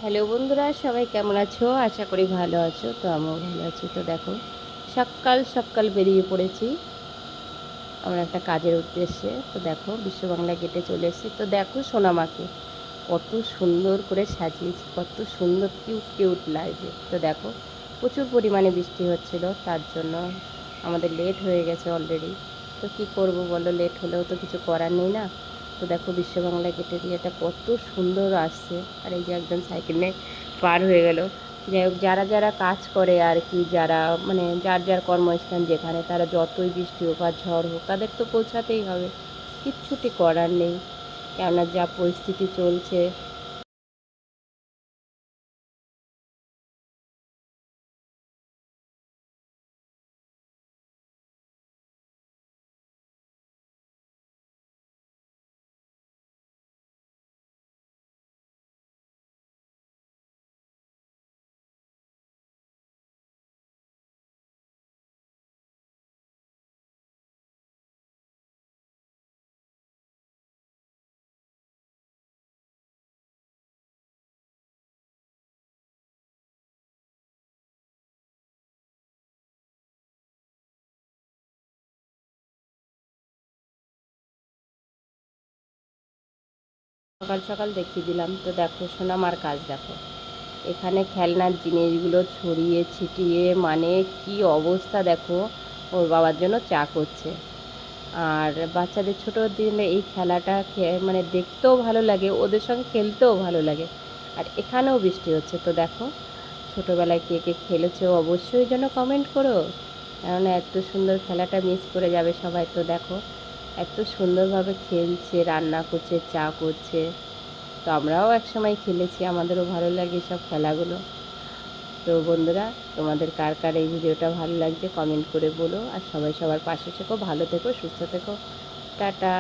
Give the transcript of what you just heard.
Hello বন্ধুরা, সবাই কেমন আছো? আশা করি ভালো আছো। তো আমিও ভালো আছি। তো দেখো, সকাল সকাল বেরিয়ে পড়েছি আমরা একটা কাজের উদ্দেশ্যে। তো দেখো, বিশ্ব বাংলা গেটে চলে এসেছি। তো দেখো সোনামাকে কত সুন্দর করে সাজিয়েছি, কত সুন্দর কিউট কিউট লাগছে। তো দেখো, প্রচুর পরিমাণে বৃষ্টি হচ্ছিল, তার জন্য আমাদের লেট হয়ে গেছে অলরেডি। তো কি করব বলো, লেট হলেও তো কিছু করার নেই না। তো দেখো, বিশ্ব বাংলা গেটের ইয়েটা কত সুন্দর আসছে। আর এই যে একজন সাইকেল নিয়ে পার হয়ে গেল। যাই হোক, যারা যারা কাজ করে আর কি, যারা মানে যার যার কর্মস্থান যেখানে, তারা যতই বৃষ্টি হোক আর ঝড় হোক, তাদের তো পৌঁছাতেই হবে, কিচ্ছুটি করার নেই। কেননা যা পরিস্থিতি চলছে। সকাল সকাল দেখিয়ে দিলাম। তো দেখো সোনামার কাজ দেখো, এখানে খেলনার জিনিসগুলো ছড়িয়ে ছিটিয়ে, মানে কি অবস্থা দেখো। ওর বাবার জন্য চা করছে। আর বাচ্চাদের ছোটো দিলে এই খেলাটা মানে দেখতেও ভালো লাগে, ওদের সঙ্গে খেলতেও ভালো লাগে। আর এখানেও বৃষ্টি হচ্ছে। তো দেখো, ছোটোবেলায় কে কে খেলেছো অবশ্যই যেন কমেন্ট করো, কেননা এত সুন্দর খেলাটা মিস করে যাবে সবাই। তো দেখো, এত সুন্দরভাবে খেলছে, রান্না করছে, চা করছে। তো আমরাও একসময় খেলেছি, আমাদেরও ভালো লাগে সব খেলাগুলো। তো বন্ধুরা, তোমাদের কার কার এই ভিডিওটা ভালো লাগছে কমেন্ট করে বলো। আর সবাই সবার পাশে থেকো, ভালো থেকো, সুস্থ থেকো। টাটা।